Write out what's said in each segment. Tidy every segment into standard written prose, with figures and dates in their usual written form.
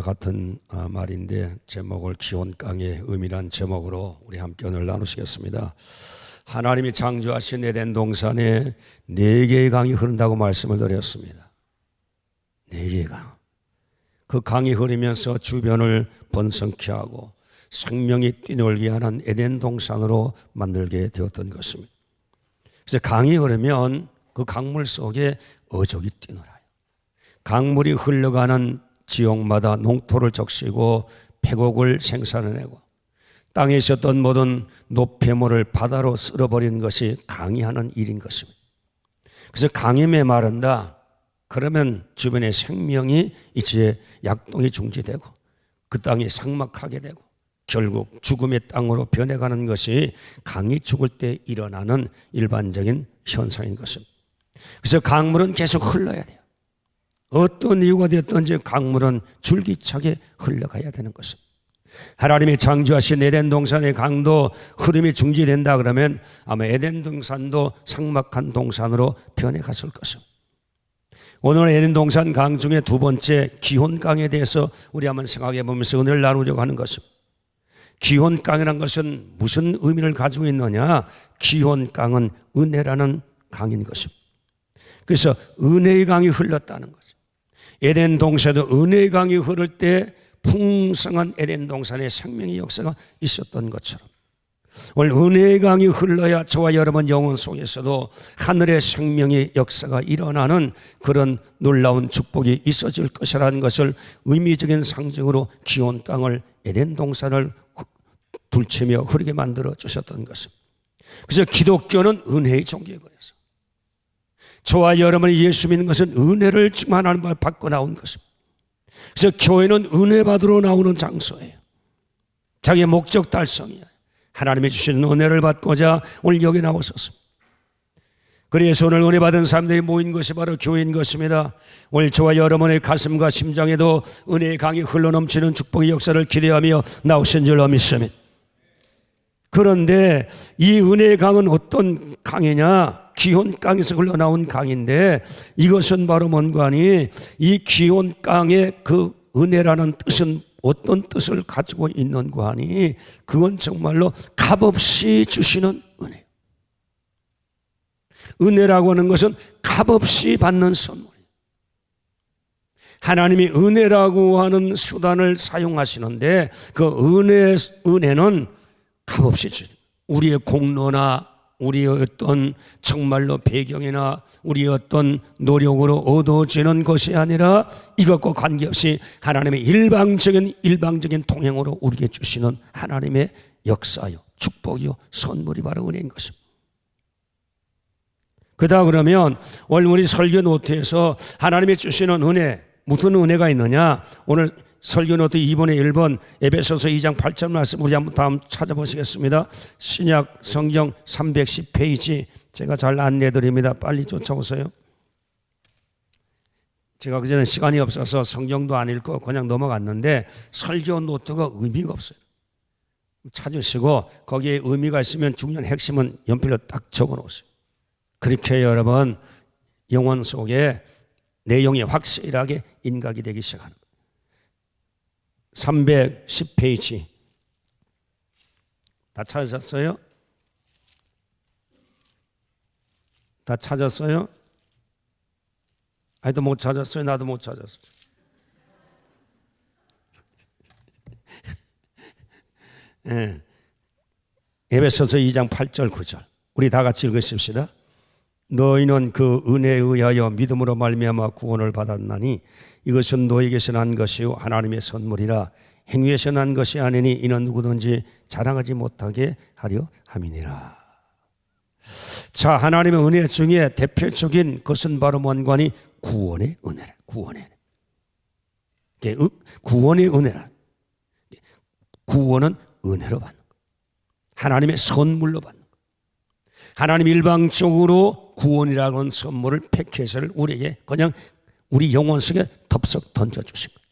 같은 말인데 제목을 기혼강의 의미란 제목으로 우리 함께 오늘 나누시겠습니다. 하나님이 창조하신 에덴 동산에 4개의 강이 흐른다고 말씀을 드렸습니다. 4개의 강. 그 강이 흐르면서 주변을 번성케 하고 생명이 뛰놀게 하는 에덴 동산으로 만들게 되었던 것입니다. 그래서 강이 흐르면 그 강물 속에 어족이 뛰놀아요. 강물이 흘러가는 지역마다 농토를 적시고 백옥을 생산해내고 땅에 있었던 모든 노폐물을 바다로 쓸어버리는 것이 강이 하는 일인 것입니다. 그래서 강이 메마른다. 그러면 주변의 생명이 이제 약동이 중지되고 그 땅이 삭막하게 되고 결국 죽음의 땅으로 변해가는 것이 강이 죽을 때 일어나는 일반적인 현상인 것입니다. 그래서 강물은 계속 흘러야 돼요. 어떤 이유가 됐든지 강물은 줄기차게 흘러가야 되는 것입니다. 하나님이 창조하신 에덴 동산의 강도 흐름이 중지된다 그러면 아마 에덴 동산도 삭막한 동산으로 변해갔을 것입니다. 오늘 에덴 동산 강 중에 2번째 기혼강에 대해서 우리 한번 생각해 보면서 은혜를 나누려고 하는 것입니다. 기혼강이라는 것은 무슨 의미를 가지고 있느냐? 기혼강은 은혜라는 강인 것입니다. 그래서 은혜의 강이 흘렀다는 거죠. 에덴 동산에도 은혜의 강이 흐를 때 풍성한 에덴 동산의 생명의 역사가 있었던 것처럼 오늘 은혜의 강이 흘러야 저와 여러분 영혼 속에서도 하늘의 생명의 역사가 일어나는 그런 놀라운 축복이 있어질 것이라는 것을 의미적인 상징으로 기혼강을 에덴 동산을 둘치며 흐르게 만들어 주셨던 것입니다. 그래서 기독교는 은혜의 종교에 그래서 저와 여러분이 예수 믿는 것은 은혜를 지금 하나님 받고 나온 것입니다. 그래서 교회는 은혜 받으러 나오는 장소예요. 자기의 목적 달성이에요. 하나님이 주시는 은혜를 받고자 오늘 여기 나오셨습니다. 그래서 오늘 은혜 받은 사람들이 모인 것이 바로 교회인 것입니다. 오늘 저와 여러분의 가슴과 심장에도 은혜의 강이 흘러넘치는 축복의 역사를 기대하며 나오신 줄로 믿습니다. 그런데 이 은혜의 강은 어떤 강이냐? 기혼강에서 흘러나온 강인데 이것은 바로 뭔가 하니 이 기혼강의 그 은혜라는 뜻은 어떤 뜻을 가지고 있는가 하니 그건 정말로 값없이 주시는 은혜. 은혜라고 하는 것은 값없이 받는 선물이에요. 하나님이 은혜라고 하는 수단을 사용하시는데 그 은혜는 값없이 주죠. 우리의 공로나 우리의 어떤 정말로 배경이나 우리의 어떤 노력으로 얻어지는 것이 아니라 이것과 관계없이 하나님의 일방적인 통행으로 우리에게 주시는 하나님의 역사요, 축복이요, 선물이 바로 은혜인 것입니다. 그러다 그러면 오늘 우리 설교 노트에서 하나님이 주시는 은혜, 무슨 은혜가 있느냐? 오늘 설교 노트 2번에 1번 에베소서 2장 8절 말씀 우리 한번 다음 찾아보시겠습니다. 신약 성경 310페이지 제가 잘 안내드립니다. 빨리 쫓아오세요. 제가 그전에 시간이 없어서 성경도 안 읽고 그냥 넘어갔는데 설교 노트가 의미가 없어요. 찾으시고 거기에 의미가 있으면 중요한 핵심은 연필로 딱 적어놓으세요. 그렇게 여러분 영혼 속에 내용이 확실하게 인각이 되기 시작하는 거예요. 310페이지 다 찾으셨어요? 다 찾았어요? 아이도 못 찾았어요? 나도 못 찾았어요. 네. 에베소서 2장 8절 9절 우리 다 같이 읽으십시다. 너희는 그 은혜에 의하여 믿음으로 말미암아 구원을 받았나니 이것은 너희에게서 난 것이요 하나님의 선물이라 행위에서 난 것이 아니니 이는 누구든지 자랑하지 못하게 하려 함이니라. 자, 하나님의 은혜 중에 대표적인 것은 바로 뭔가니 구원의 은혜라. 구원의 은혜라. 구원은 은혜로 받는 것. 하나님의 선물로 받는 것. 하나님 일방적으로 구원이라는 하는 선물을 패키지를 우리에게 그냥 우리 영혼 속에 덥석 던져주신 거예요.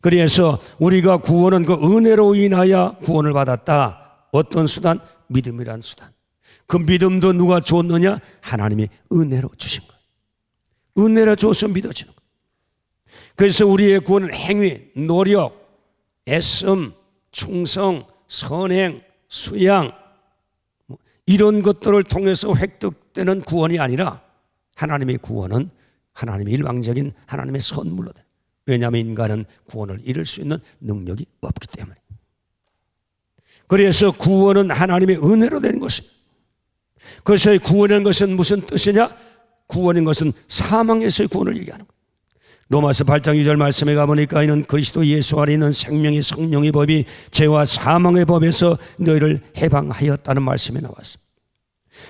그래서 우리가 구원은 그 은혜로 인하여 구원을 받았다. 어떤 수단? 믿음이란 수단. 그 믿음도 누가 줬느냐? 하나님이 은혜로 주신 거예요. 은혜로 줘서 믿어지는 거예요. 그래서 우리의 구원은 행위, 노력, 애씀, 충성, 선행, 수양 이런 것들을 통해서 획득되는 구원이 아니라 하나님의 구원은 하나님의 일방적인 하나님의 선물로 돼. 왜냐하면 인간은 구원을 이룰 수 있는 능력이 없기 때문에. 그래서 구원은 하나님의 은혜로 되는 것입니다. 그래서 구원인 것은 무슨 뜻이냐? 구원인 것은 사망에서의 구원을 얘기하는 거예요. 로마서 8장 2절 말씀에 가보니까 이는 그리스도 예수 안에 있는 생명의 성령의 법이 죄와 사망의 법에서 너희를 해방하였다는 말씀이 나왔습니다.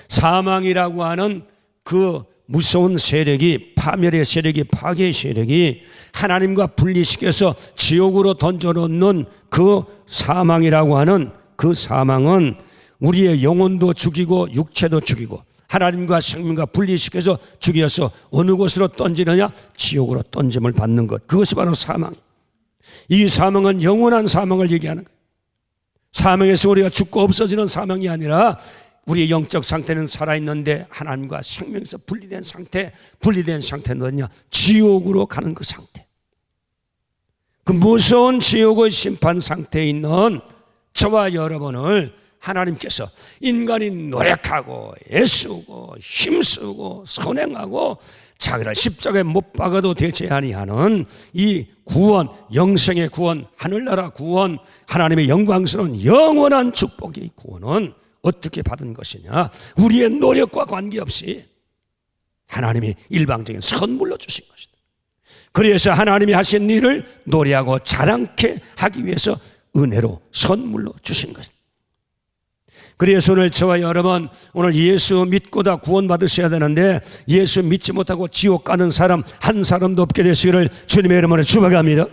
사망이라고 하는 그 무서운 세력이, 파멸의 세력이, 파괴의 세력이 하나님과 분리시켜서 지옥으로 던져놓는 그 사망이라고 하는 그 사망은 우리의 영혼도 죽이고 육체도 죽이고 하나님과 생명과 분리시켜서 죽여서 어느 곳으로 던지느냐? 지옥으로 던짐을 받는 것. 그것이 바로 사망이에요. 이 사망은 영원한 사망을 얘기하는 거예요. 사망에서 우리가 죽고 없어지는 사망이 아니라 우리의 영적 상태는 살아있는데 하나님과 생명에서 분리된 상태, 분리된 상태는 어디냐? 지옥으로 가는 그 상태. 그 무서운 지옥의 심판 상태에 있는 저와 여러분을 하나님께서 인간이 노력하고 애쓰고 힘쓰고 선행하고 자기를 십자가에 못 박아도 되지 아니하는 이 구원, 영생의 구원, 하늘나라 구원, 하나님의 영광스러운 영원한 축복의 구원은 어떻게 받은 것이냐? 우리의 노력과 관계없이 하나님이 일방적인 선물로 주신 것이다. 그래서 하나님이 하신 일을 노래하고 자랑케 하기 위해서 은혜로 선물로 주신 것이다. 그래서 오늘 저와 여러분, 오늘 예수 믿고 다 구원받으셔야 되는데 예수 믿지 못하고 지옥 가는 사람 한 사람도 없게 되시기를 주님의 이름으로 축복합니다.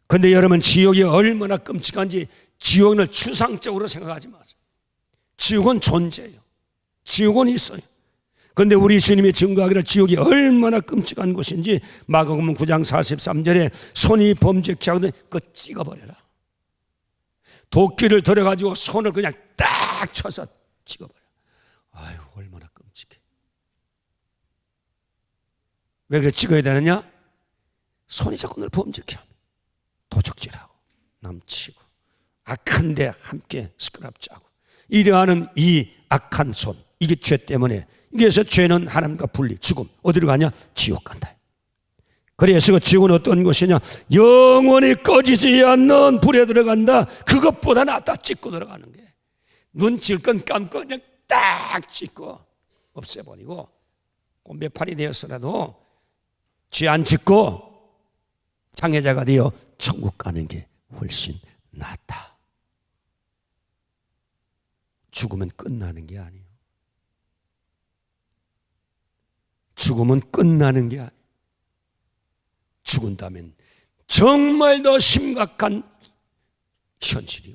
그런데 여러분, 지옥이 얼마나 끔찍한지 지옥을 추상적으로 생각하지 마세요. 지옥은 존재예요. 지옥은 있어요. 그런데 우리 주님이 증거하기를 지옥이 얼마나 끔찍한 곳인지 마가복음 9장 43절에 손이 범죄케 하거든 그거 찍어버려라. 도끼를 들어가지고 손을 그냥 딱 쳐서 찍어버려. 아유, 얼마나 끔찍해. 왜 그래 찍어야 되느냐? 손이 자꾸 늘 범죄케 하면 도적질하고 남치고 악한데 함께 스크랍자고 이러하는 이 악한 손, 이게 죄 때문에. 그래서 죄는 하나님과 분리, 죽음. 어디로 가냐? 지옥 간다. 그래서 그 지옥은 어떤 곳이냐? 영원히 꺼지지 않는 불에 들어간다. 그것보다 낫다. 찍고 들어가는 게. 눈 찔 건 감고 그냥 딱 찍고 없애버리고 꼼배팔이 되었으라도 죄 안 짓고 장애자가 되어 천국 가는 게 훨씬 낫다. 죽으면 끝나는 게 아니에요. 죽으면 끝나는 게 아니에요. 죽은다면 정말 더 심각한 현실이요.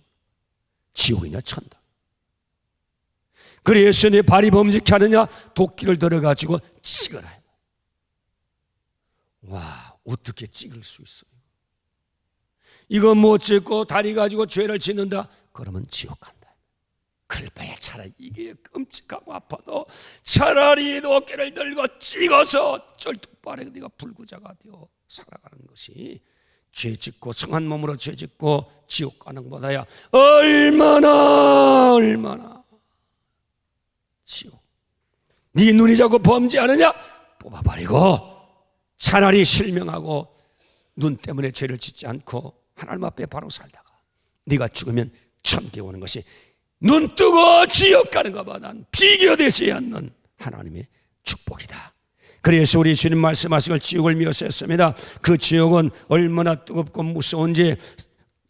지옥이냐 천다. 그래서 내 발이 범죄케 하느냐? 도끼를 들어가지고 찍어라. 와, 어떻게 찍을 수 있어요? 이거 못 찍고 다리 가지고 죄를 짓는다? 그러면 지옥 간다. 그럴 바에 차라리 이게 끔찍하고 아파도 차라리 어깨를 들고 찍어서 쩔뚝발에 네가 불구자가 되어 살아가는 것이 죄 짓고 성한 몸으로 죄 짓고 지옥 가는 것보다야 얼마나 지옥. 네 눈이 자꾸 범죄하느냐? 뽑아버리고 차라리 실명하고 눈 때문에 죄를 짓지 않고 하나님 앞에 바로 살다가 네가 죽으면 천국에 오는 것이 눈 뜨고 지옥 가는 것보다는 비교되지 않는 하나님의 축복이다. 그래서 우리 주님 말씀하시길 지옥을 묘사했습니다. 그 지옥은 얼마나 뜨겁고 무서운지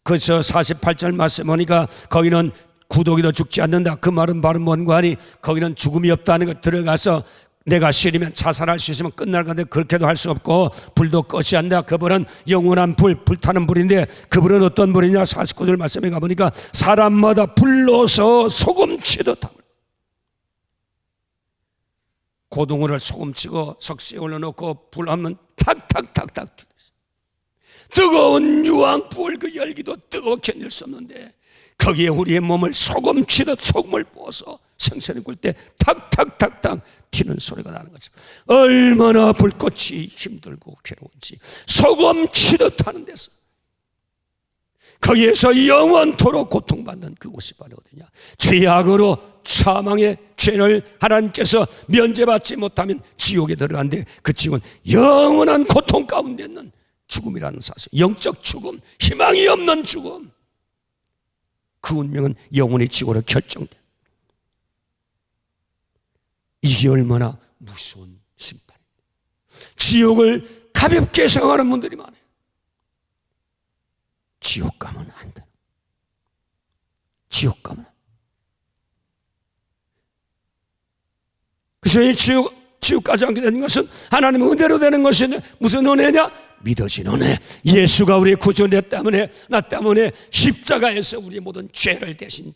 그래서 48절 말씀 보니까 거기는 구더기도 죽지 않는다. 그 말은 바로 뭔가 하니 거기는 죽음이 없다는 것. 들어가서 내가 싫으면 자살할 수 있으면 끝날 건데 그렇게도 할 수 없고 불도 꺼지 않는다. 그 불은 영원한 불타는 불인데 그 불은 어떤 불이냐? 49절 말씀에 가보니까 사람마다 불로서 소금치듯 함을. 고등어를 소금치고 석쇠에 올려놓고 불하면 탁탁탁탁 뜨거운 유황불 그 열기도 뜨거워 견딜 수 없는데 거기에 우리의 몸을 소금 치듯 소금을 부어서 생선을 굴 때 탁탁탁탁 튀는 소리가 나는 거죠. 얼마나 불꽃이 힘들고 괴로운지 소금 치듯 하는 데서, 거기에서 영원토록 고통받는 그곳이 바로 어디냐? 죄악으로 사망의 죄를 하나님께서 면제받지 못하면 지옥에 들어간데, 그 지옥은 영원한 고통 가운데 있는 죽음이라는 사실, 영적 죽음, 희망이 없는 죽음. 그 운명은 영원히 지옥으로 결정된, 이게 얼마나 무서운 심판입니다. 지옥을 가볍게 생각하는 분들이 많아요. 지옥 가면 안 돼. 지옥 가면 안 돼. 그래서 이 지옥 가지 않게 되는 것은 하나님의 은혜로 되는 것인데, 무슨 은혜냐? 믿어진 은혜. 예수가 우리의 구주 내 때문에, 나 때문에 십자가에서 우리의 모든 죄를 대신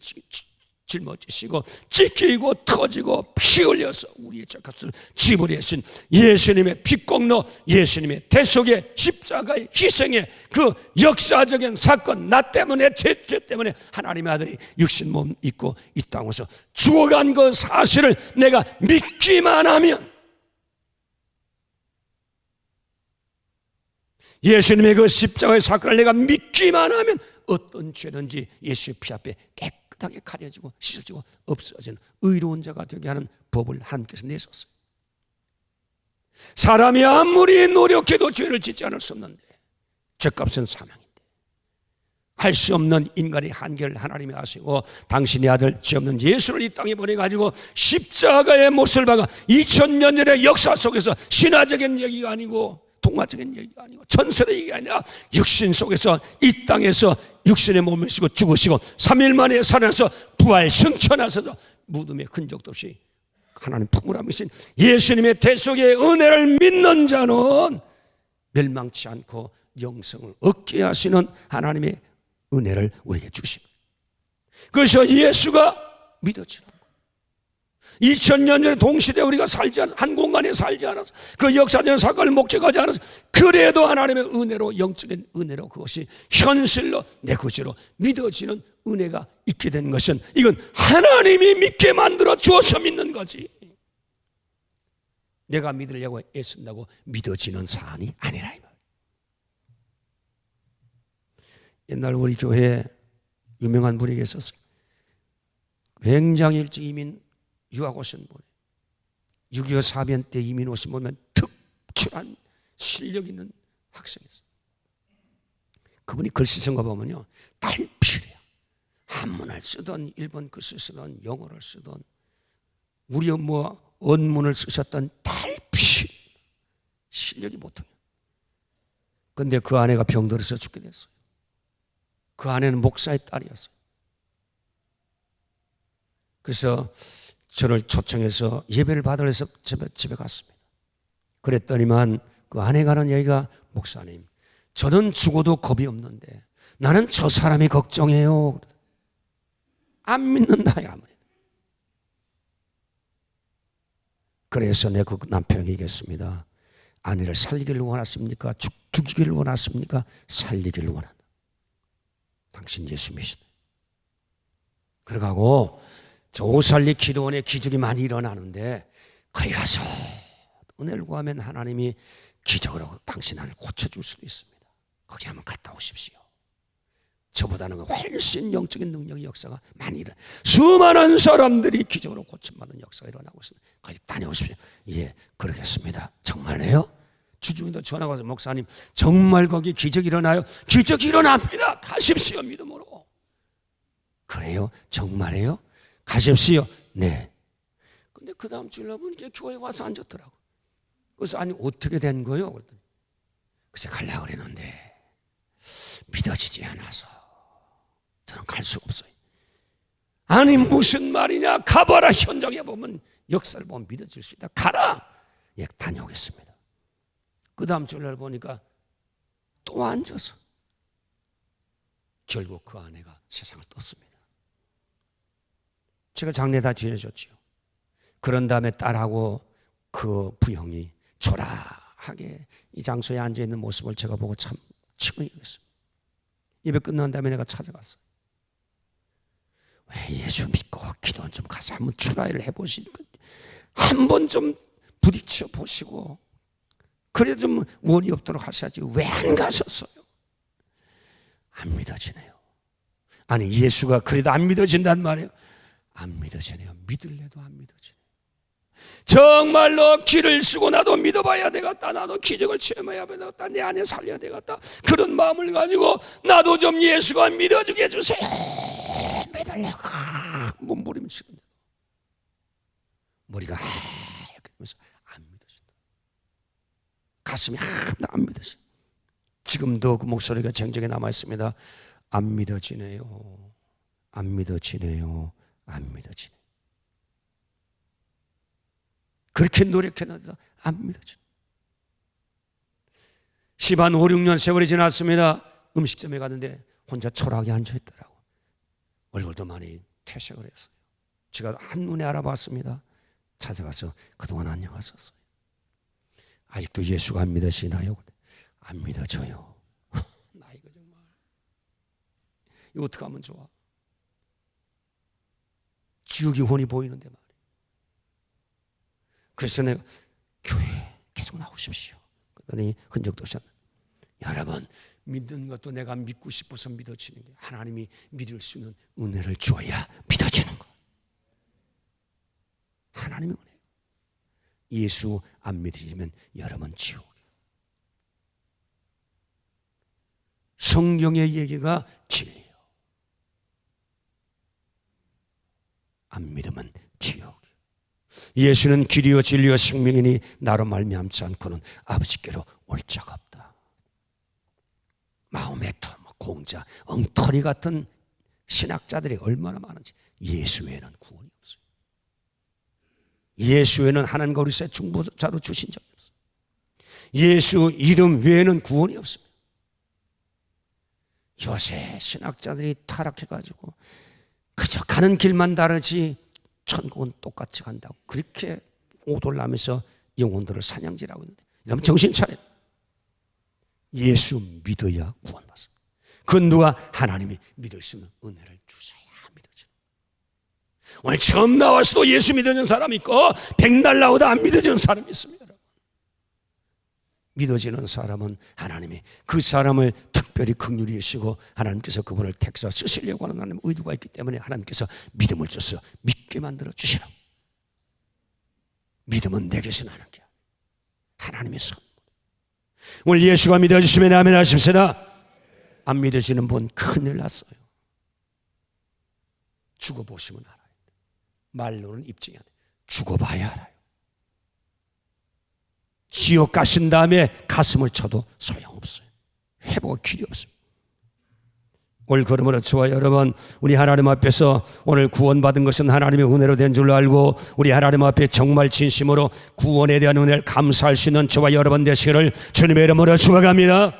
짊어지시고 찢기고 터지고 피 흘려서 우리의 죄값을 지불하신 예수님의 빛공로, 예수님의 대속의 십자가의 희생의 그 역사적인 사건, 나 때문에, 죄 때문에 하나님의 아들이 육신 몸 입고 이 땅에서 죽어간 그 사실을 내가 믿기만 하면, 예수님의 그 십자가의 사건을 내가 믿기만 하면 어떤 죄든지 예수의 피 앞에 깨끗하게 가려지고 씻어지고 없어지는 의로운 자가 되게 하는 법을 하나님께서 내셨어요. 사람이 아무리 노력해도 죄를 짓지 않을 수 없는데, 죄값은 사망인데, 할 수 없는 인간의 한계를 하나님이 아시고 당신의 아들 죄 없는 예수를 이 땅에 보내가지고 십자가의 못을 박아 2000년 전의 역사 속에서 신화적인 얘기가 아니고 동화적인 얘기가 아니고 전설의 얘기가 아니라 육신 속에서 이 땅에서 육신의 몸을 쓰고 죽으시고 3일 만에 살아나서 부활 승천하셔서 무덤의 흔적도 없이 하나님 품으라 미신 예수님의 대속의 은혜를 믿는 자는 멸망치 않고 영생을 얻게 하시는 하나님의 은혜를 우리에게 주십니다. 그래서 예수가 믿어지는 거예요. 2000년 전에 동시대에 우리가 살지 않아서, 한 공간에 살지 않아서, 그 역사적인 사건을 목격하지 않아서, 그래도 하나님의 은혜로, 영적인 은혜로 그것이 현실로 내 것으로 믿어지는 은혜가 있게 된 것은, 이건 하나님이 믿게 만들어 주어서 믿는 거지, 내가 믿으려고 애쓴다고 믿어지는 사안이 아니라 이 말. 옛날 우리 교회에 유명한 분이 계셨어요. 굉장히 일찍 이민 유학 오신 분, 6.25 사변 때 이민 오신 분은 특출한 실력 있는 학생이었어요. 그분이 글씨 쓴 거 보면요, 달필이야. 한문을 쓰던, 일본 글씨 쓰던, 영어를 쓰던, 우리 원문을 쓰셨던 달필, 실력이 보통이에요. 그런데 그 아내가 병들어서 죽게 됐어요. 그 아내는 목사의 딸이었어요. 그래서 저를 초청해서 예배를 받으러 해서 집에 갔습니다. 그랬더니만 그 아내가 하는 얘기가, 목사님, 저는 죽어도 겁이 없는데 나는 저 사람이 걱정해요. 안 믿는다 아무래도. 그래서 내가 그 남편에게 얘기했습니다. 아내를 살리기를 원하십니까? 죽이기를 원하십니까? 살리기를 원한다. 당신 예수 믿으시다. 그러고 저 오살리 기도원에 기적이 많이 일어나는데, 거기 가서 은혜를 구하면 하나님이 기적으로 당신 안을 고쳐줄 수도 있습니다. 거기 한번 갔다 오십시오. 저보다는 훨씬 영적인 능력의 역사가 많이 일어나, 수많은 사람들이 기적으로 고침받는 역사가 일어나고 있습니다. 거기 다녀오십시오. 예, 그러겠습니다. 정말요? 주중에도 전화가 와서, 목사님 정말 거기 기적이 일어나요? 기적이 일어납니다. 가십시오, 믿음으로. 그래요? 정말이에요? 가십시오. 네. 근데 그 다음 주일날 보니까 교회에 와서 앉았더라고. 그래서 아니 어떻게 된 거예요? 그랬더니 글쎄 가려고 그랬는데 믿어지지 않아서 저는 갈 수가 없어요. 아니 무슨 말이냐? 가봐라. 현장에 보면, 역사를 보면 믿어질 수 있다. 가라. 예, 다녀오겠습니다. 그 다음 주일날 보니까 또 앉아서 결국 그 아내가 세상을 떴습니다. 제가 장례 다 지내줬지요. 그런 다음에 딸하고 그 부형이 초라하게 이 장소에 앉아있는 모습을 제가 보고 참 측은히 여겼습니다. 예배 끝난 다음에 내가 찾아갔어요. 왜 예수 믿고 기도원 좀 가서 한번 트라이를 해보시고 한번 좀 부딪혀 보시고 그래도 좀 원이 없도록 하셔야지 왜 안 가셨어요? 안 믿어지네요. 아니 예수가 그래도 안 믿어진단 말이에요. 안 믿어지네요. 믿을래도 안 믿어지네요. 정말로 길을 쓰고 나도 믿어봐야 되겠다. 나도 기적을 체험해야 되겠다. 내 안에 살려야 되겠다. 그런 마음을 가지고 나도 좀 예수가 믿어주게 해주세요. 믿으려고 몸부림치는 머리가 하얗게 되면서 안 믿어진다. 가슴이 하나도 안 믿어진다. 지금도 그 목소리가 쟁쟁히 남아있습니다. 안 믿어지네요. 안 믿어지네요. 안 믿어지네. 그렇게 노력해놔도 안 믿어져. 10한 5, 6년 세월이 지났습니다. 음식점에 갔는데 혼자 초라하게 앉아있더라고. 얼굴도 많이 퇴색을 했어요. 제가 한눈에 알아봤습니다. 찾아가서 그동안 안녕하셨어요. 아직도 예수가 안 믿으시나요? 안 믿어져요. 나 이거 정말 이거 어떻게 하면 좋아? 지옥이 훤히 보이는데 말이에요. 그래서 내가 교회에 계속 나오십시오. 그러더니 흔적도 없었나. 여러분 믿는 것도 내가 믿고 싶어서 믿어지는 게 하나님이 믿을 수 있는 은혜를 줘야 믿어지는 거. 하나님의 은혜. 예수 안 믿으시면 여러분 지옥이에요. 성경의 얘기가 진리예요. 안 믿으면 지옥. 예수는 길이요 진리요 생명이니 나로 말미암지 않고는 아버지께로 올 자가 없다. 마음의 공자, 엉터리 같은 신학자들이 얼마나 많은지. 예수 외에는 구원이 없어요. 예수 외에는 하나님과 우리 새 중보자로 주신 적이 없어요. 예수 이름 외에는 구원이 없어요. 요새 신학자들이 타락해가지고 그저 가는 길만 다르지 천국은 똑같이 간다고 그렇게 오돌나면서 영혼들을 사냥질하고 있는데, 여러분 정신 차려. 예수 믿어야 구원받습니다. 그건 누가? 하나님이 믿을 수 있는 은혜를 주셔야 믿어져. 오늘 처음 나와서도 예수 믿어준 사람이 있고 백날 나오도 안 믿어준 사람이 있습니다. 믿어지는 사람은 하나님이 그 사람을 특별히 긍휼히 여시고 하나님께서 그분을 택해서 쓰시려고 하는 하나님의 의도가 있기 때문에 하나님께서 믿음을 줘서 믿게 만들어 주시라고. 믿음은 내게서 나는 게 하나님의 선물. 오늘 예수가 믿어주시면 아멘 하십시다. 안 믿어지는 분 큰일 났어요. 죽어보시면 알아요. 말로는 입증이 안 돼요. 죽어봐야 알아요. 지옥 가신 다음에 가슴을 쳐도 소용없어요. 회복할 길이 없습니다. 오늘 그러므로 저와 여러분, 우리 하나님 앞에서 오늘 구원받은 것은 하나님의 은혜로 된 줄로 알고 우리 하나님 앞에 정말 진심으로 구원에 대한 은혜를 감사할 수 있는 저와 여러분 되시기를 주님의 이름으로 축원합니다.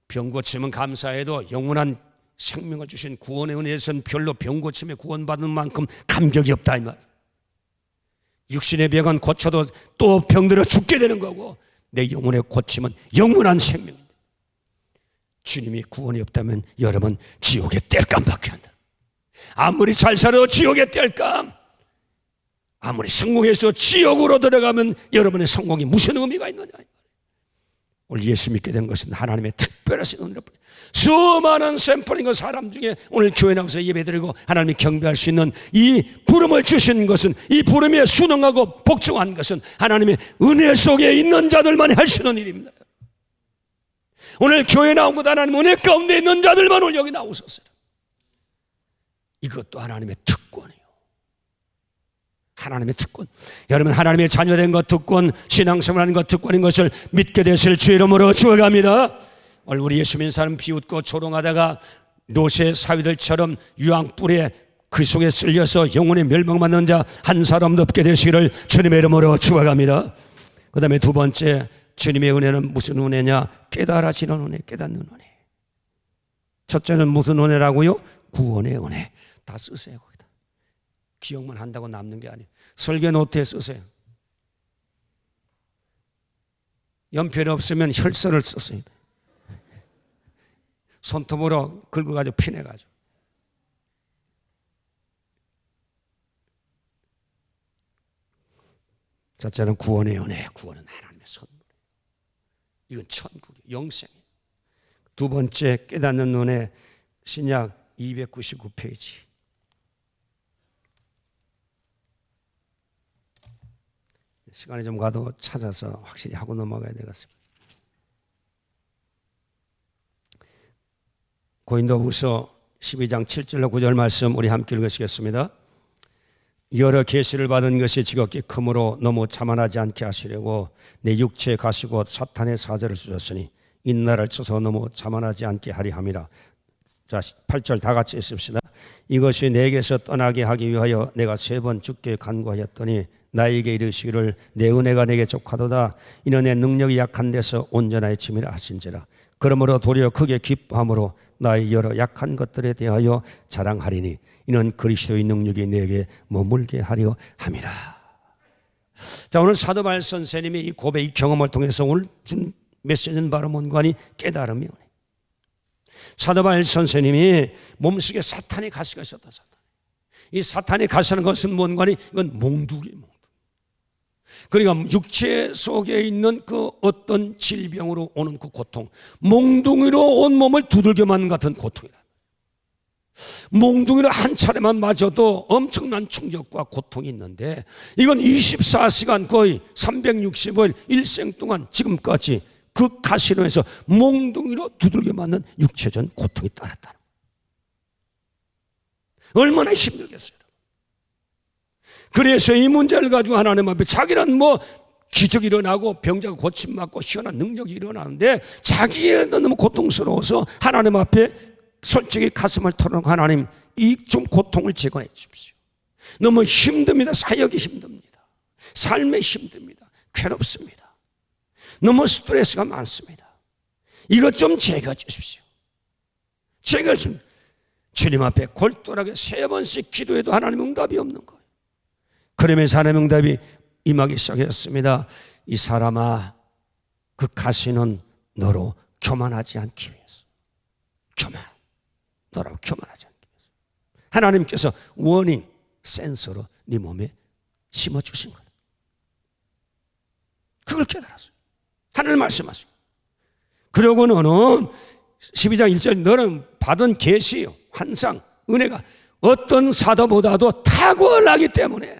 병 고침은 감사해도 영원한 생명을 주신 구원의 은혜에서는 별로 병 고침에 구원받는 만큼 감격이 없다 이 말. 육신의 병은 고쳐도 또 병들어 죽게 되는 거고 내 영혼의 고침은 영원한 생명입니다. 주님이 구원이 없다면 여러분 지옥의 땔감밖에 안 돼. 아무리 잘 살아도 지옥의 땔감. 아무리 성공해서 지옥으로 들어가면 여러분의 성공이 무슨 의미가 있느냐. 오늘 예수 믿게 된 것은 하나님의 특별하신 은혜로 수많은 샘플링과 사람 중에 오늘 교회 나와서 예배드리고 하나님이 경배할 수 있는 이 부름을 주신 것은, 이 부름에 순응하고 복종한 것은 하나님의 은혜 속에 있는 자들만이 할 수 있는 일입니다. 오늘 교회 나온 것 하나님 은혜 가운데 있는 자들만 오늘 여기 나오셨어요. 이것도 하나님의 특권이에요. 하나님의 특권. 여러분 하나님의 자녀된 것 특권, 신앙생활하는 것 특권인 것을 믿게 되실 주의 이름으로 축원합니다. 오늘 우리 예수 믿는 사람 비웃고 조롱하다가 롯의 사위들처럼 유황불에 그 속에 쓸려서 영혼의 멸망받는 자 한 사람도 없게 되시기를 주님의 이름으로 축원합니다. 그 다음에 두 번째, 주님의 은혜는 무슨 은혜냐? 깨달아지는 은혜, 깨닫는 은혜. 첫째는 무슨 은혜라고요? 구원의 은혜. 다 쓰세요. 기억만 한다고 남는 게 아니에요. 설계 노트에 쓰세요. 연필이 없으면 혈서를 썼어요. 손톱으로 긁어가지고 피내가지고. 첫째는 구원의 은혜, 구원은 하나님의 선물. 이건 천국이에요, 영생이에요. 두 번째 깨닫는 은혜, 신약 299페이지. 시간이 좀 가도 찾아서 확실히 하고 넘어가야 되겠습니다. 고린도후서 12장 7절로 9절 말씀 우리 함께 읽으시겠습니다. 여러 계시를 받은 것이 지극히 크므로 너무 자만하지 않게 하시려고 내 육체에 가시고 사탄의 사자를 주셨으니 인나를 쳐서 너무 자만하지 않게 하리 함이라. 자, 8절 다 같이 읽읍시다. 이것이 내게서 떠나게 하기 위하여 내가 3번 주께 간구하였더니 나에게 이르시기를 내 은혜가 내게 족하도다. 이는 내 능력이 약한 데서 온전하여짐이라 하신지라. 그러므로 도리어 크게 기뻐함으로 나의 여러 약한 것들에 대하여 자랑하리니 이는 그리스도의 능력이 내게 머물게 하려 함이라. 자, 오늘 사도 바울 선생님이 이 고백, 이 경험을 통해서 오늘 준 메시지는 바로 뭔가니 깨달음이 오네. 사도 바울 선생님이 몸속에 사탄의 가시가 있었다. 이 사탄의 가시라는 것은 뭔가니 이건 몽두기예요, 몽두. 그러니까 육체 속에 있는 그 어떤 질병으로 오는 그 고통, 몽둥이로 온 몸을 두들겨 맞는 같은 고통이라. 몽둥이를 한 차례만 맞아도 엄청난 충격과 고통이 있는데 이건 24시간 거의 365일 일생 동안 지금까지 그 가시로 해서 몽둥이로 두들겨 맞는 육체적 고통이 따랐다는 거예요. 얼마나 힘들겠어요. 그래서 이 문제를 가지고 하나님 앞에 자기는 뭐 기적이 일어나고 병자가 고침받고 희한한 능력이 일어나는데 자기는 너무 고통스러워서 하나님 앞에 솔직히 가슴을 털어놓고 하나님 이 좀 고통을 제거해 주십시오. 너무 힘듭니다. 사역이 힘듭니다. 삶에 힘듭니다. 괴롭습니다. 너무 스트레스가 많습니다. 이것 좀 제거해 주십시오. 제거해 주십시오. 주님 앞에 골똘하게 3번씩 기도해도 하나님 응답이 없는 거예요. 그러면서 하나님 응답이 임하기 시작했습니다. 이 사람아, 그 가시는 너로 교만하지 않기 위해서. 너로 교만하지 않기 위해서. 하나님께서 워닝 센서로 네 몸에 심어주신 거다. 그걸 깨달았어요. 하나님 말씀하시고. 그러고 너는 12장 1절 너는 받은 계시, 환상, 은혜가 어떤 사도보다도 탁월하기 때문에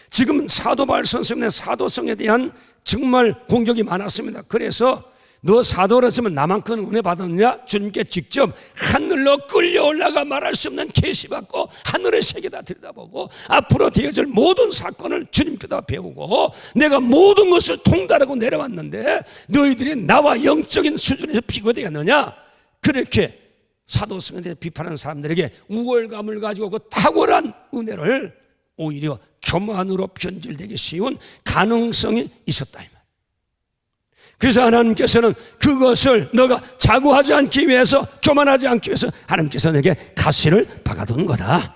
지금 사도 바울 선생님의 사도성에 대한 정말 공격이 많았습니다. 그래서 너 사도였으면 나만큼 은혜 받았느냐? 주님께 직접 하늘로 끌려 올라가 말할 수 없는 계시받고 하늘의 세계다 들여다보고 앞으로 되어질 모든 사건을 주님께다 배우고 내가 모든 것을 통달하고 내려왔는데 너희들이 나와 영적인 수준에서 비교되겠느냐? 그렇게 사도성에 대해 비판하는 사람들에게 우월감을 가지고 그 탁월한 은혜를 오히려 교만으로 변질되기 쉬운 가능성이 있었다 이 말. 그래서 하나님께서는 그것을 너가 자고하지 않기 위해서, 교만하지 않기 위해서 하나님께서 내게 가시를 박아둔 거다.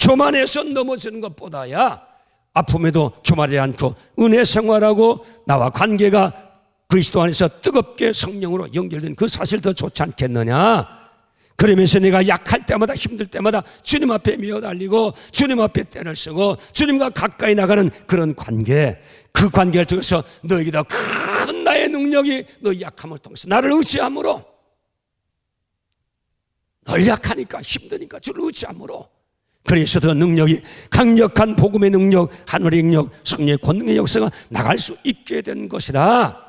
교만해서 넘어지는 것보다야 아픔에도 교만하지 않고 은혜 생활하고 나와 관계가 그리스도 안에서 뜨겁게 성령으로 연결된 그 사실 더 좋지 않겠느냐. 그러면서 내가 약할 때마다 힘들 때마다 주님 앞에 미어달리고 주님 앞에 때를 쓰고 주님과 가까이 나가는 그런 관계, 그 관계를 통해서 너에게 더 큰 나의 능력이 너의 약함을 통해서 나를 의지함으로, 널 약하니까 힘드니까 주를 의지함으로, 그래서 더 능력이 강력한 복음의 능력, 하늘의 능력, 성령의 권능의 역사가 나갈 수 있게 된 것이다.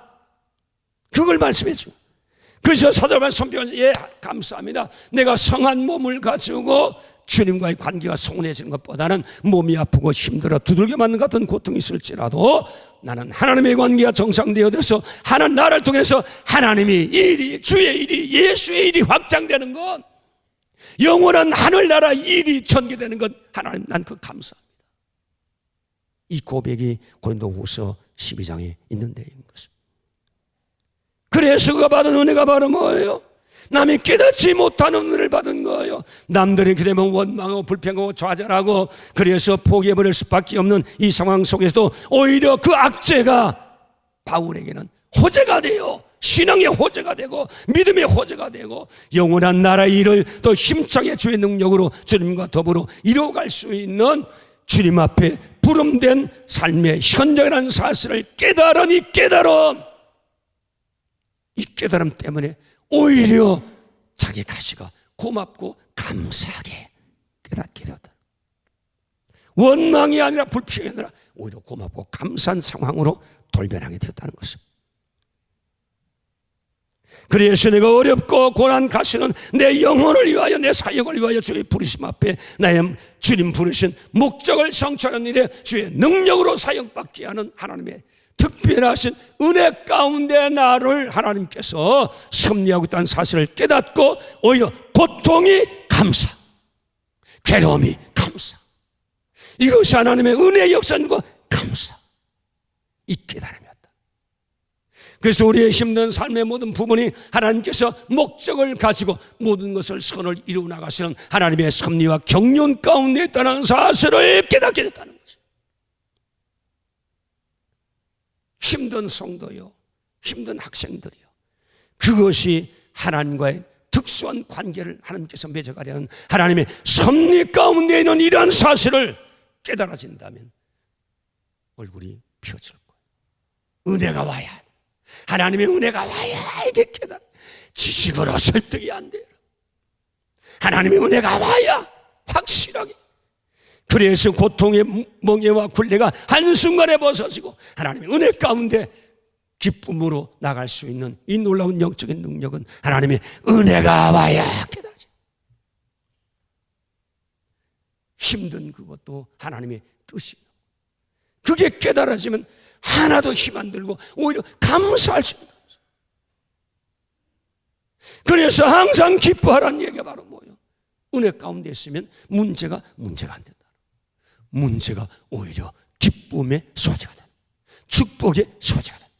그걸 말씀해 주고, 그래서 사도바울 선포하면서 예 감사합니다. 내가 성한 몸을 가지고 주님과의 관계가 소원해지는 것보다는 몸이 아프고 힘들어 두들겨 맞는 같은 고통이 있을지라도 나는 하나님의 관계가 정상되어져서 하나님 나를 통해서 하나님이 일이, 주의 일이, 예수의 일이 확장되는 것, 영원한 하늘나라 일이 전개되는 것, 하나님 난 그 감사합니다. 이 고백이 고린도후서 12장에 있는 데인 것입니다. 그래서 그가 받은 은혜가 바로 뭐예요? 남이 깨닫지 못하는 은혜를 받은 거예요. 남들이 그러면 원망하고 불평하고 좌절하고 그래서 포기해버릴 수밖에 없는 이 상황 속에서도 오히려 그 악재가 바울에게는 호재가 돼요. 신앙의 호재가 되고 믿음의 호재가 되고 영원한 나라의 일을 더 힘차게 주의 능력으로 주님과 더불어 이루어갈 수 있는 주님 앞에 부름된 삶의 현장이라는 사실을 깨달으니 깨달음, 이 깨달음 때문에 오히려 자기 가시가 고맙고 감사하게 깨닫게 되었다. 원망이 아니라 불평이 아니라 오히려 고맙고 감사한 상황으로 돌변하게 되었다는 것입니다. 그래서 내가 어렵고 고난 가시는 내 영혼을 위하여, 내 사역을 위하여 주의 부르심 앞에 나의 주님 부르신 목적을 성취하는 일에 주의 능력으로 사역받게 하는 하나님의 특별하신 은혜 가운데 나를 하나님께서 섭리하고 있다는 사실을 깨닫고 오히려 고통이 감사, 괴로움이 감사, 이것이 하나님의 은혜의 역사과 감사, 이 깨달음이었다. 그래서 우리의 힘든 삶의 모든 부분이 하나님께서 목적을 가지고 모든 것을 선을 이루어 나가시는 하나님의 섭리와 경륜 가운데 있다는 사실을 깨닫게 됐다는 거죠. 힘든 성도요, 힘든 학생들이요, 그것이 하나님과의 특수한 관계를 하나님께서 맺어가려는 하나님의 섭리 가운데 있는 이러한 사실을 깨달아진다면 얼굴이 펴질 거예요. 은혜가 와야 돼. 하나님의 은혜가 와야 이게 깨달아. 지식으로 설득이 안 돼요. 하나님의 은혜가 와야 확실하게. 그래서 고통의 멍에와 굴레가 한순간에 벗어지고 하나님의 은혜 가운데 기쁨으로 나갈 수 있는 이 놀라운 영적인 능력은 하나님의 은혜가 와야 깨달아져. 힘든 그것도 하나님의 뜻이에요. 그게 깨달아지면 하나도 힘 안 들고 오히려 감사할 수 있는 거죠. 그래서 항상 기뻐하라는 얘기가 바로 뭐예요? 은혜 가운데 있으면 문제가 안 된다. 문제가 오히려 기쁨의 소재가 된다. 축복의 소재가 된다.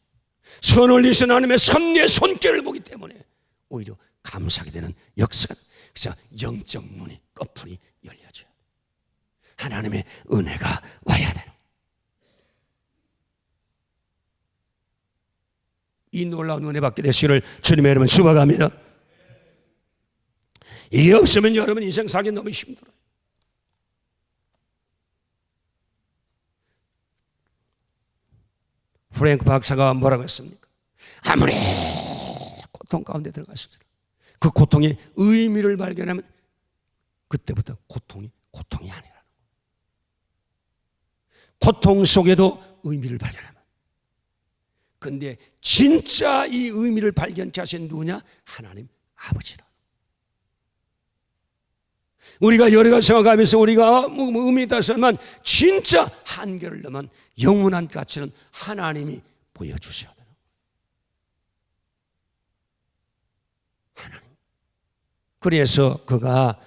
선을 이신 하나님의 섭리의 손길을 보기 때문에 오히려 감사하게 되는 역사가 된다. 그래서 영적 문이 거풀이 열려져요. 하나님의 은혜가 와야 되는. 이 놀라운 은혜 받게 되시기를 주님의 이름으로 축복합니다. 이게 없으면 여러분 인생 살기 너무 힘들어요. 프랭크 박사가 뭐라고 했습니까? 아무리 고통 가운데 들어가시더라도 그 고통의 의미를 발견하면 그때부터 고통이 아니라는 거예요. 고통 속에도 의미를 발견하면. 근데 진짜 이 의미를 발견케 하신 누구냐? 하나님 아버지라. 우리가 여러 가지 생각하면서 우리가 의미 있다서만 진짜 한계를 넘은 영원한 가치는 하나님이 보여주셔야 돼요. 하나님. 그래서 그가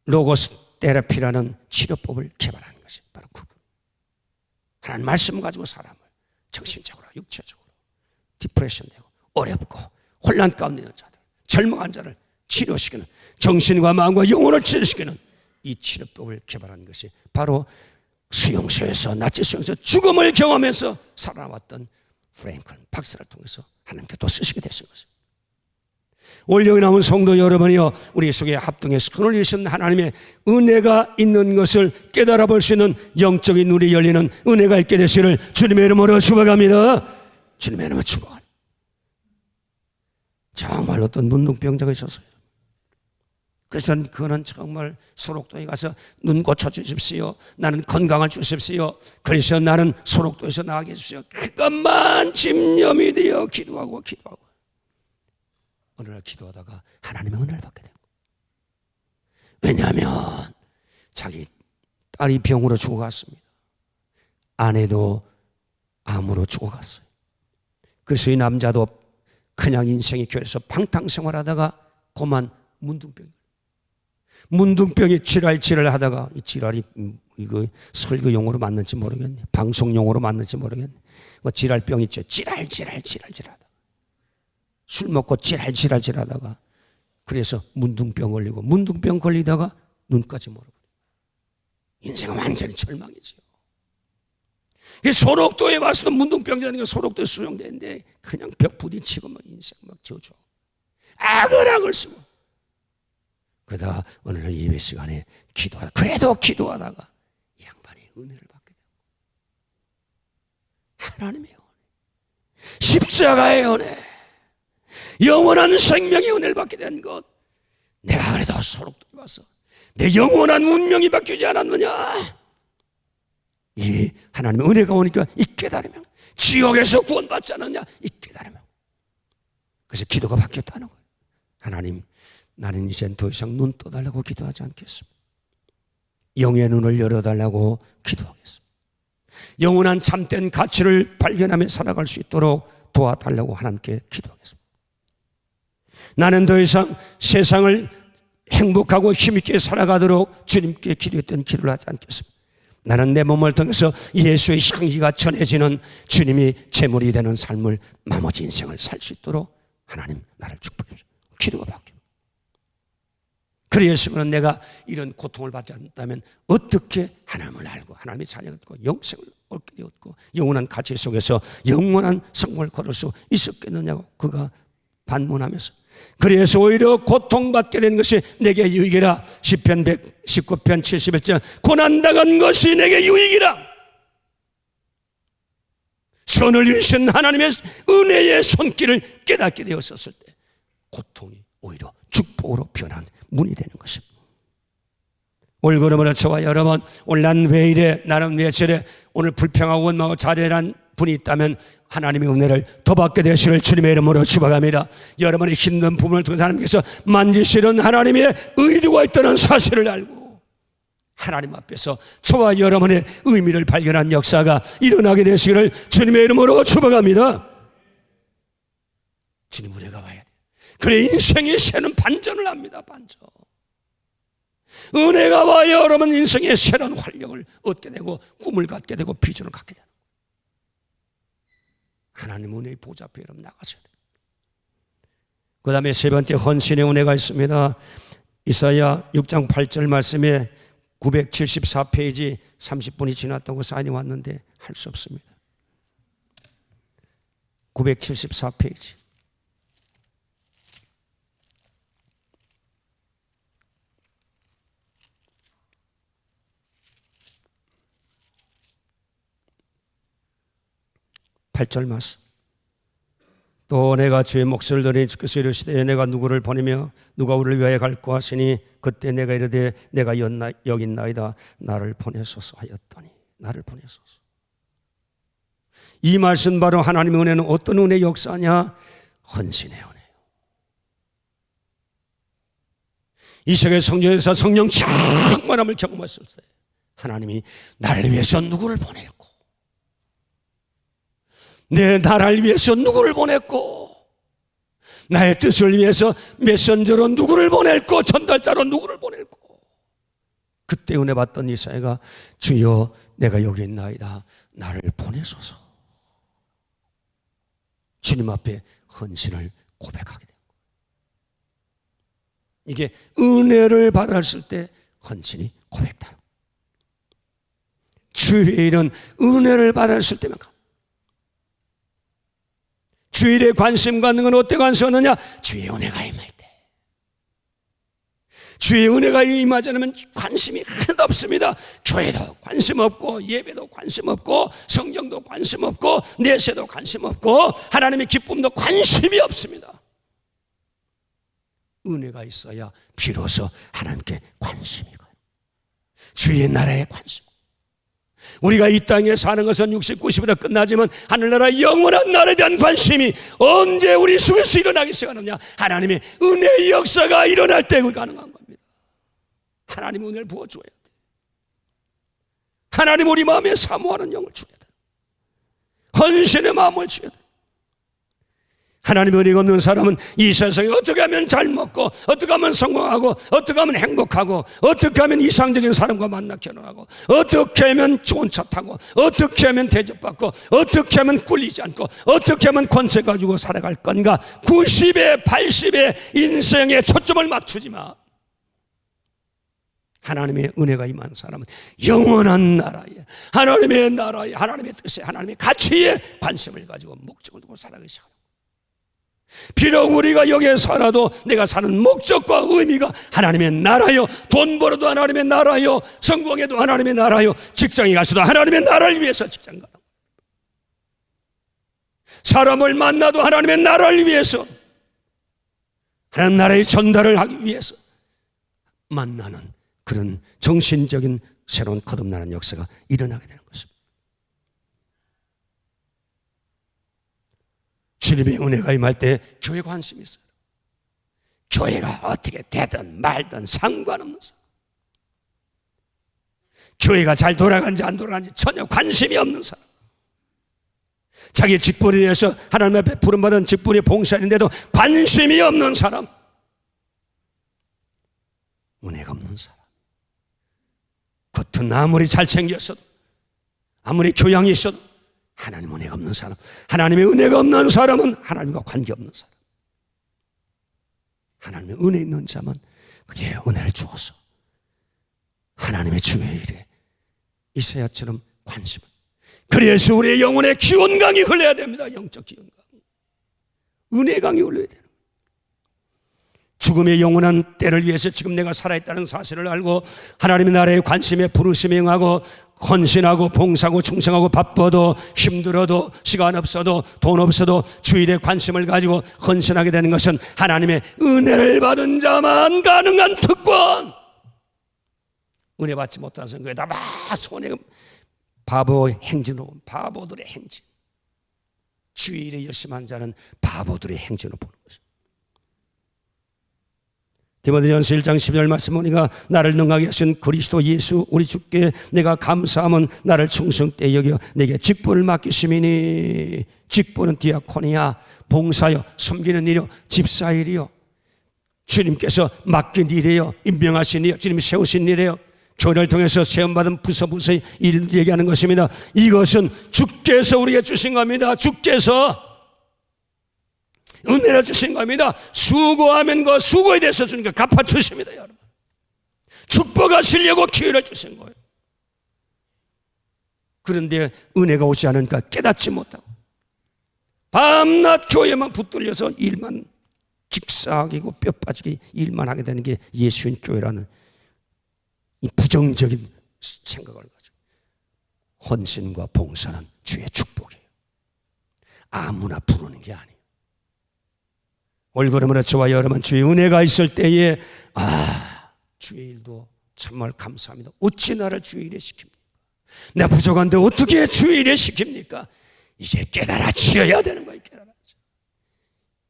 로고스 테라피라는 치료법을 개발하는 것이 바로 그거. 하나님 말씀 가지고 사람을 정신적으로 육체적으로 디프레션 되고 어렵고 혼란 가운데 있는 자들, 절망한 자를 치료시키는, 정신과 마음과 영혼을 치료시키는 이 치료법을 개발한 것이 바로 수용소에서, 나치 수용소에서 죽음을 경험해서 살아왔던 프랭클 박사를 통해서 하나님께 또 쓰시게 되신 것입니다. 오늘 여기 나온 성도 여러분이요, 우리 속에 합동해 선을 이루신 하나님의 은혜가 있는 것을 깨달아 볼 수 있는 영적인 눈이 열리는 은혜가 있게 되시기를 주님의 이름으로 축복합니다. 주님의 이름으로 축복합니다. 정말 어떤 문둥병자가 있었어요. 그래서 그는 정말 소록도에 가서 눈 고쳐주십시오, 나는 건강을 주십시오, 그래서 나는 소록도에서 나가게 해주십시오, 그것만 집념이 되어 기도하고 어느 날 기도하다가 하나님의 은혜를 받게 된 거예요. 왜냐하면 자기 딸이 병으로 죽어갔습니다. 아내도 암으로 죽어갔어요. 그래서 이 남자도 그냥 인생이 교회에서 방탕생활하다가 그만 문둥병이 지랄 하다가 이 지랄이 이거 설교 용어로 맞는지 모르겠네, 방송 용어로 맞는지 모르겠네. 뭐 지랄병 있죠. 지랄하다. 술 먹고 지랄하다가 그래서 문둥병 걸리다가 눈까지 멀어버려. 인생은 완전히 절망이지요. 소록도에 와서도 문둥병자는 게 소록도에 수용되는데 그냥 벽 부딪히고 막 인생 막 저주 악을 쓰고. 그러다가 어느 날 예배 시간에 그래도 기도하다가 이 양반이 은혜를 받게 되고 하나님의 은혜, 십자가의 은혜, 영원한 생명의 은혜를 받게 된 것, 내가 그래도 소록돌이 와서 내 영원한 운명이 바뀌지 않았느냐, 이 하나님의 은혜가 오니까 이 깨달으면, 지옥에서 구원받지 않았냐, 이 깨달으면, 그래서 기도가 바뀌었다는 거예요. 하나님, 나는 이젠 더 이상 눈 떠달라고 기도하지 않겠습니다. 영의 눈을 열어달라고 기도하겠습니다. 영원한 참된 가치를 발견하며 살아갈 수 있도록 도와달라고 하나님께 기도하겠습니다. 나는 더 이상 세상을 행복하고 힘있게 살아가도록 주님께 기도했던 기도를 하지 않겠습니다. 나는 내 몸을 통해서 예수의 향기가 전해지는 주님이 제물이 되는 삶을, 나머지 인생을 살 수 있도록 하나님 나를 축복해 주십시오. 기도가 바뀌어. 그래야지만 내가 이런 고통을 받지 않는다면 어떻게 하나님을 알고 하나님의 자녀가 되고 영생을 얻게 되었고 영원한 가치 속에서 영원한 성공을 걸을 수 있었겠느냐고 그가 반문하면서, 그래서 오히려 고통받게 된 것이 내게 유익이라. 시편 119편 71절, 고난당한 것이 내게 유익이라. 선을 이루신 하나님의 은혜의 손길을 깨닫게 되었었을 때 고통이 오히려 축복으로 변한 문이 되는 것입니다. 올 그러므로 저와 여러분, 오늘 난 왜 이래, 나는 왜 저래, 오늘 불평하고 원망하고 자제한 분이 있다면 하나님의 은혜를 더 받게 되시를 주님의 이름으로 축복합니다. 여러분의 힘든 부분을 통해서 하나님께서 만지시는 하나님의 의도가 있다는 사실을 알고 하나님 앞에서 저와 여러분의 의미를 발견한 역사가 일어나게 되시기를 주님의 이름으로 축복합니다. 주님 은혜가 와야 돼. 그래 인생의 새는 반전을 합니다. 반전. 은혜가 와야 여러분 인생의 새로운 활력을 얻게 되고 꿈을 갖게 되고 비전을 갖게 되는 거예요. 하나님 은혜의 보좌 앞에 여러분 나가셔야 돼요. 그 다음에 세 번째 헌신의 은혜가 있습니다. 이사야 6장 8절 말씀에 974페이지 30분이 지났다고 사인이 왔는데 할 수 없습니다. 974페이지. 팔절 말씀. 또 내가 주의 목소리를 들으니 주께서 이르시되 내가 누구를 보내며 누가 우리를 위하여 갈고 하시니 그때 내가 이르되 내가 여기 있나이다 나를 보내소서 하였더니, 나를 보내소서. 이 말씀 바로 하나님의 은혜는 어떤 은혜의 역사냐? 헌신의 은혜예요. 이 세계 성전에서 성령 충만함을 경험했을 때 하나님이 나를 위해서 누구를 보낼고, 내 나라를 위해서 누구를 보냈고, 나의 뜻을 위해서 메신저로 누구를 보냈고, 전달자로 누구를 보냈고, 그때 은혜 받던 이사야가 주여 내가 여기 있나이다 나를 보내소서. 주님 앞에 헌신을 고백하게 된 거예요. 이게 은혜를 받았을 때 헌신이 고백다. 주의 일은 은혜를 받았을 때만 가. 주의 일에 관심 갖는 건 어때 관심하느냐? 주의 은혜가 임할 때. 주의 은혜가 임하지 않으면 관심이 하나도 없습니다. 교회도 관심 없고, 예배도 관심 없고, 성경도 관심 없고, 내세도 관심 없고, 하나님의 기쁨도 관심이 없습니다. 은혜가 있어야 비로소 하나님께 관심이 가요. 주의 나라에 관심. 우리가 이 땅에 사는 것은 60, 90으로 끝나지만 하늘나라 영원한 나라에 대한 관심이 언제 우리 속에서 일어나기 시작하느냐? 하나님의 은혜의 역사가 일어날 때 가능한 겁니다. 하나님 은혜를 부어줘야 돼. 하나님 우리 마음에 사모하는 영을 주어야 돼. 헌신의 마음을 주어야 돼. 하나님의 은혜가 없는 사람은 이 세상에 어떻게 하면 잘 먹고, 어떻게 하면 성공하고, 어떻게 하면 행복하고, 어떻게 하면 이상적인 사람과 만나 결혼하고, 어떻게 하면 좋은 차 타고, 어떻게 하면 대접받고, 어떻게 하면 꿀리지 않고, 어떻게 하면 권세 가지고 살아갈 건가? 90에 80에 인생에 초점을 맞추지 마. 하나님의 은혜가 임한 사람은 영원한 나라에, 하나님의 나라에, 하나님의 뜻에, 하나님의 가치에 관심을 가지고 목적을 두고 살아가기 시작합니다. 비록 우리가 여기에 살아도 내가 사는 목적과 의미가 하나님의 나라요, 돈 벌어도 하나님의 나라요, 성공해도 하나님의 나라요, 직장에 가서도 하나님의 나라를 위해서 직장 가라. 사람을 만나도 하나님의 나라를 위해서, 하나님 나라의 전달을 하기 위해서 만나는 그런 정신적인 새로운 거듭나는 역사가 일어나게 되는 것입니다. 주님의 은혜가 임할 때 교회 관심이 있어요. 교회가 어떻게 되든 말든 상관없는 사람, 교회가 잘 돌아가는지 안 돌아가는지 전혀 관심이 없는 사람, 자기 직분에 대해서 하나님 앞에 부름받은 직분이 봉사인데도 관심이 없는 사람, 은혜가 없는 사람, 겉은 아무리 잘생겼어도 아무리 교양이 있어도 하나님 은혜가 없는 사람, 하나님의 은혜가 없는 사람은 하나님과 관계없는 사람. 하나님의 은혜 있는 자만 그게 은혜를 주어서 하나님의 주의 일에 이사야처럼 관심을, 그래서 우리의 영혼의 기원강이 흘러야 됩니다. 영적 기원강, 은혜강이 흘러야 돼요. 죽음의 영원한 때를 위해서 지금 내가 살아있다는 사실을 알고 하나님의 나라의 관심에 부르심에 응하고 헌신하고 봉사하고 충성하고 바빠도 힘들어도 시간 없어도 돈 없어도 주일에 관심을 가지고 헌신하게 되는 것은 하나님의 은혜를 받은 자만 가능한 특권. 은혜 받지 못해서 그에다 막 손에 바보 행진으로, 바보들의 행진, 주일에 열심히 한 자는 바보들의 행진으로 보는 것입니다. 디모데전서 1장 12절 말씀 보니까 나를 능하게 하신 그리스도 예수 우리 주께 내가 감사함은 나를 충성되이 여겨 내게 직분을 맡기심이니, 직분은 디아코니아, 봉사요, 섬기는 일이요, 집사일이요, 주님께서 맡긴 일이에요, 임명하신 일이요, 주님이 세우신 일이에요, 교회를 통해서 세움받은 부서부서의 일을 얘기하는 것입니다. 이것은 주께서 우리에게 주신 겁니다. 주께서 은혜를 주신 겁니다. 수고하면 그 수고에 대해서 주니까 갚아주십니다. 여러분, 축복하시려고 기회를 주신 거예요. 그런데 은혜가 오지 않으니까 깨닫지 못하고 밤낮 교회만 붙들려서 일만 직사하고 뼈 빠지게 일만 하게 되는 게 예수인 교회라는 이 부정적인 생각을 가지고, 헌신과 봉사는 주의 축복이에요. 아무나 부르는 게 아니에요. 올걸음으로 저와 여러분 주의 은혜가 있을 때에 주의 일도 정말 감사합니다. 어찌 나를 주의 일에 시킵니까? 내가 부족한데 어떻게 주의 일에 시킵니까? 이게 깨달아져야 되는 거예요.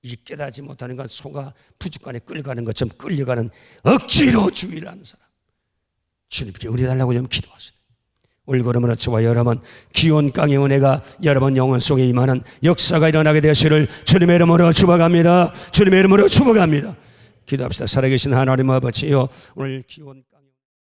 이게 깨닫지 못하는 건 소가 부족간에 끌려가는 것처럼 끌려가는 억지로 주의 일을 하는 사람, 주님께 은혜 달라고 좀 기도하세요. 올걸음으로 저와 여러분 기원강의 은혜가 여러분 영혼 속에 임하는 역사가 일어나게 되시를 주님의 이름으로 축복합니다. 주님의 이름으로 축복합니다. 기도합시다. 살아계신 하나님 아버지요, 오늘 기원